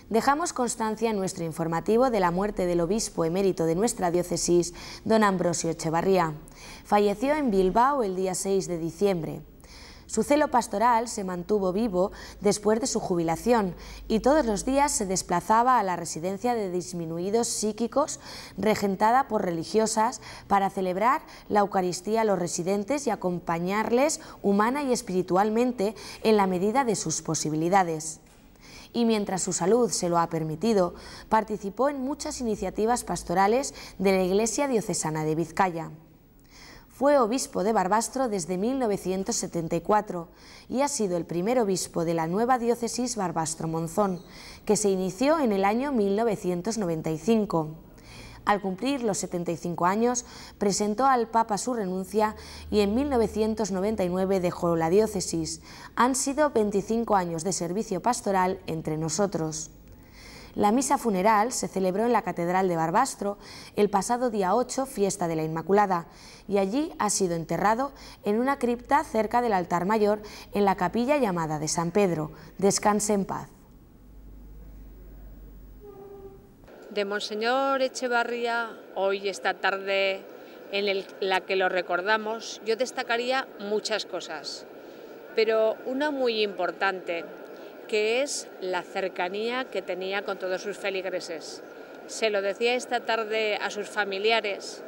Dejamos constancia en nuestro informativo de la muerte del obispo emérito de nuestra diócesis, don Ambrosio Echevarría. Falleció en Bilbao el día 6 de diciembre. Su celo pastoral se mantuvo vivo después de su jubilación y todos los días se desplazaba a la residencia de disminuidos psíquicos regentada por religiosas para celebrar la Eucaristía a los residentes y acompañarles humana y espiritualmente en la medida de sus posibilidades. Y mientras su salud se lo ha permitido, participó en muchas iniciativas pastorales de la Iglesia Diocesana de Vizcaya. Fue obispo de Barbastro desde 1974 y ha sido el primer obispo de la nueva diócesis Barbastro-Monzón, que se inició en el año 1995. Al cumplir los 75 años, presentó al Papa su renuncia y en 1999 dejó la diócesis. Han sido 25 años de servicio pastoral entre nosotros. La misa funeral se celebró en la Catedral de Barbastro el pasado día 8, fiesta de la Inmaculada, y allí ha sido enterrado en una cripta cerca del altar mayor en la capilla llamada de San Pedro. Descanse en paz. De Monseñor Echevarría, hoy, esta tarde en la que lo recordamos, yo destacaría muchas cosas, pero una muy importante, que es la cercanía que tenía con todos sus feligreses. Se lo decía esta tarde a sus familiares,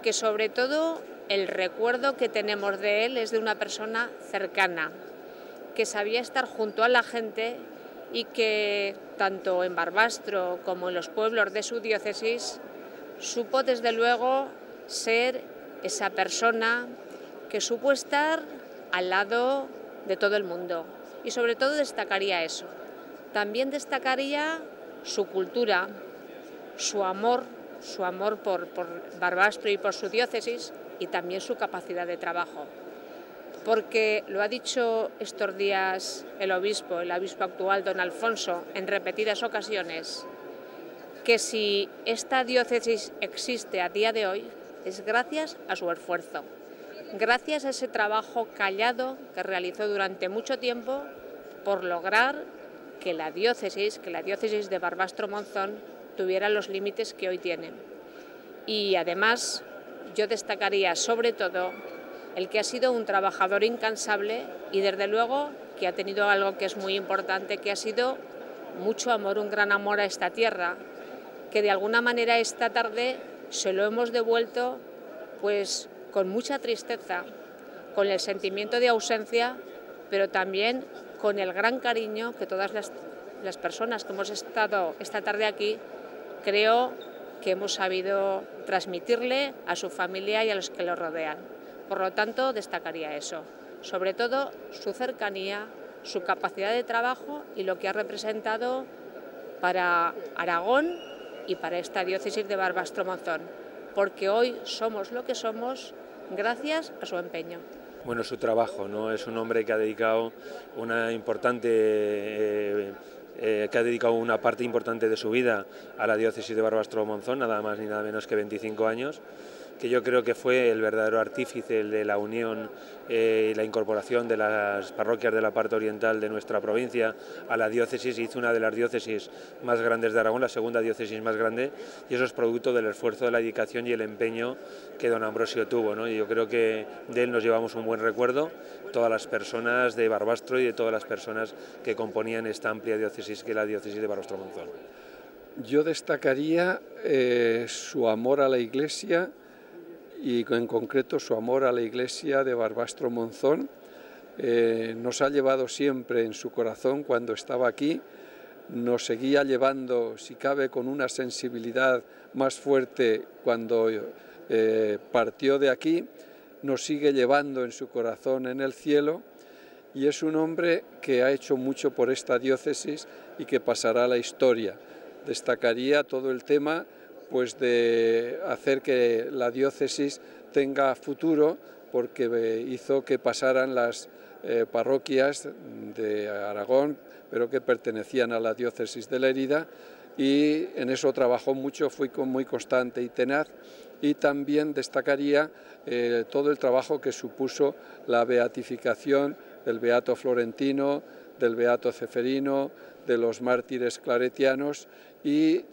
que sobre todo el recuerdo que tenemos de él es de una persona cercana, que sabía estar junto a la gente y que tanto en Barbastro como en los pueblos de su diócesis supo desde luego ser esa persona que supo estar al lado de todo el mundo. Y sobre todo destacaría eso. También destacaría su cultura, su amor por Barbastro y por su diócesis, y también su capacidad de trabajo. Porque lo ha dicho estos días el obispo actual, don Alfonso, en repetidas ocasiones, que si esta diócesis existe a día de hoy es gracias a su esfuerzo. Gracias a ese trabajo callado que realizó durante mucho tiempo por lograr que la diócesis de Barbastro-Monzón tuviera los límites que hoy tiene. Y además yo destacaría sobre todo el que ha sido un trabajador incansable y desde luego que ha tenido algo que es muy importante, que ha sido mucho amor, un gran amor a esta tierra, que de alguna manera esta tarde se lo hemos devuelto pues con mucha tristeza, con el sentimiento de ausencia, pero también con el gran cariño que todas las personas que hemos estado esta tarde aquí, creo que hemos sabido transmitirle a su familia y a los que lo rodean. Por lo tanto, destacaría eso, sobre todo su cercanía, su capacidad de trabajo y lo que ha representado para Aragón y para esta diócesis de Barbastro-Monzón, porque hoy somos lo que somos gracias a su empeño. Bueno, su trabajo, ¿no? Es un hombre que ha dedicado una parte importante de su vida a la diócesis de Barbastro-Monzón, nada más ni nada menos que 25 años, que yo creo que fue el verdadero artífice de la unión y la incorporación de las parroquias de la parte oriental de nuestra provincia a la diócesis. Hizo una de las diócesis más grandes de Aragón, la segunda diócesis más grande, y eso es producto del esfuerzo, de la dedicación y el empeño que don Ambrosio tuvo, ¿no? Y yo creo que de él nos llevamos un buen recuerdo, todas las personas de Barbastro y de todas las personas que componían esta amplia diócesis que es la diócesis de Barbastro-Monzón. Yo destacaría su amor a la Iglesia y en concreto su amor a la Iglesia de Barbastro-Monzón. Nos ha llevado siempre en su corazón cuando estaba aquí, nos seguía llevando, si cabe, con una sensibilidad más fuerte cuando partió de aquí, nos sigue llevando en su corazón en el cielo, y es un hombre que ha hecho mucho por esta diócesis y que pasará a la historia. Destacaría todo el tema pues de hacer que la diócesis tenga futuro, porque hizo que pasaran las parroquias de Aragón, pero que pertenecían a la diócesis de Lérida, y en eso trabajó mucho, fue muy constante y tenaz. Y también destacaría todo el trabajo que supuso la beatificación del beato Florentino, del beato Ceferino, de los mártires claretianos y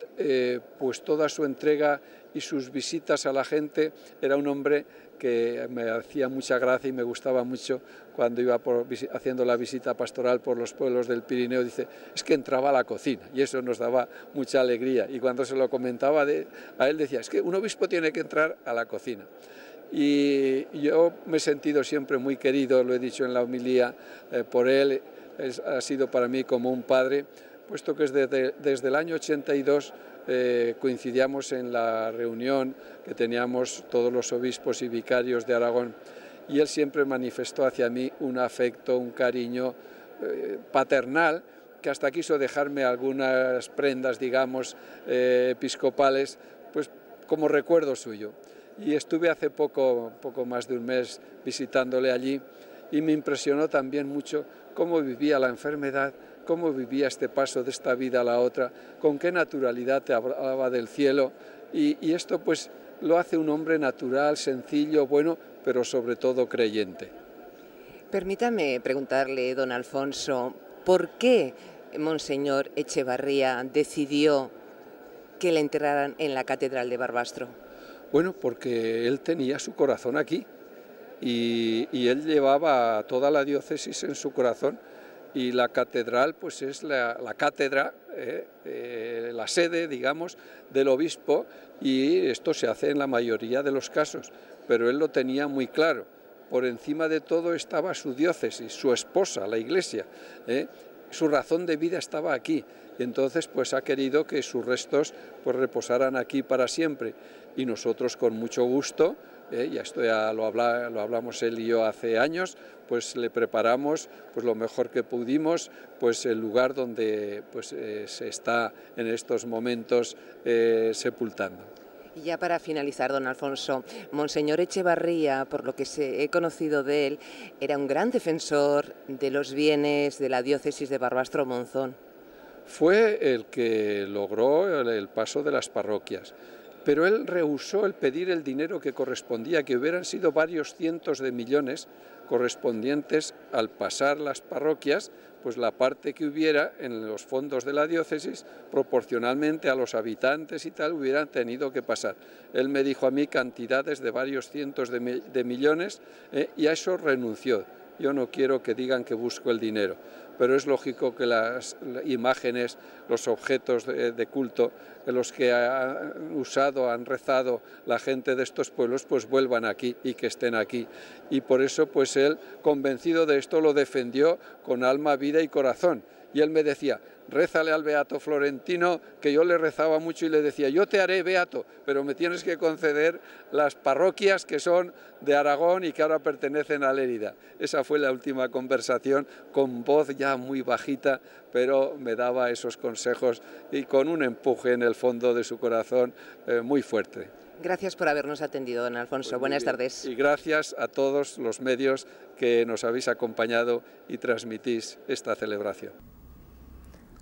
pues toda su entrega y sus visitas a la gente. Era un hombre que me hacía mucha gracia y me gustaba mucho cuando iba haciendo la visita pastoral por los pueblos del Pirineo. Dice, es que entraba a la cocina, y eso nos daba mucha alegría, y cuando se lo comentaba a él decía, es que un obispo tiene que entrar a la cocina. Y yo me he sentido siempre muy querido, lo he dicho en la homilía, por él. Ha sido para mí como un padre, puesto que desde el año 82 coincidíamos en la reunión que teníamos todos los obispos y vicarios de Aragón, y él siempre manifestó hacia mí un afecto, un cariño paternal, que hasta quiso dejarme algunas prendas, digamos, episcopales, pues como recuerdo suyo. Y estuve hace poco más de un mes visitándole allí, y me impresionó también mucho cómo vivía la enfermedad, cómo vivía este paso de esta vida a la otra, con qué naturalidad te hablaba del cielo, y esto pues lo hace un hombre natural, sencillo, bueno, pero sobre todo creyente. Permítame preguntarle, don Alfonso, ¿por qué Monseñor Echevarría decidió que le enterraran en la Catedral de Barbastro? Bueno, porque él tenía su corazón aquí, y él llevaba toda la diócesis en su corazón, y la catedral pues es la cátedra, la sede, digamos, del obispo, y esto se hace en la mayoría de los casos, pero él lo tenía muy claro. Por encima de todo estaba su diócesis, su esposa, la Iglesia, su razón de vida estaba aquí, y entonces pues ha querido que sus restos pues reposaran aquí para siempre, y nosotros con mucho gusto, y esto ya lo hablamos él y yo hace años, pues le preparamos pues lo mejor que pudimos, pues el lugar donde pues se está en estos momentos sepultando. Y ya para finalizar, don Alfonso, Monseñor Echevarría, por lo que he conocido de él, era un gran defensor de los bienes de la diócesis de Barbastro-Monzón. Fue el que logró el paso de las parroquias, pero él rehusó el pedir el dinero que correspondía, que hubieran sido varios cientos de millones correspondientes al pasar las parroquias, pues la parte que hubiera en los fondos de la diócesis, proporcionalmente a los habitantes y tal, hubieran tenido que pasar. Él me dijo a mí cantidades de varios cientos de millones, y a eso renunció. Yo no quiero que digan que busco el dinero, pero es lógico que las imágenes, los objetos de culto, los que han usado, han rezado la gente de estos pueblos, pues vuelvan aquí y que estén aquí. Y por eso, pues él, convencido de esto, lo defendió con alma, vida y corazón. Y él me decía, rézale al beato Florentino, que yo le rezaba mucho y le decía, yo te haré beato, pero me tienes que conceder las parroquias que son de Aragón y que ahora pertenecen a Lérida. Esa fue la última conversación, con voz ya muy bajita, pero me daba esos consejos y con un empuje en el fondo de su corazón muy fuerte. Gracias por habernos atendido, don Alfonso. Pues buenas tardes. Y gracias a todos los medios que nos habéis acompañado y transmitís esta celebración.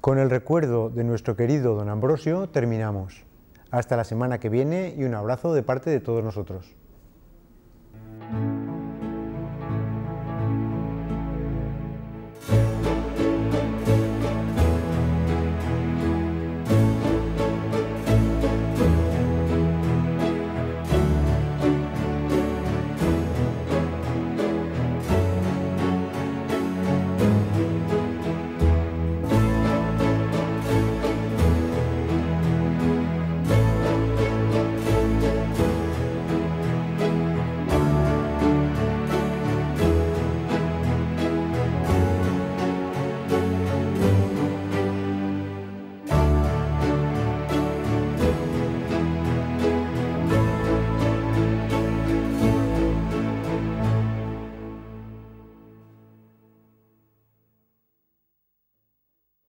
Con el recuerdo de nuestro querido don Ambrosio terminamos. Hasta la semana que viene y un abrazo de parte de todos nosotros.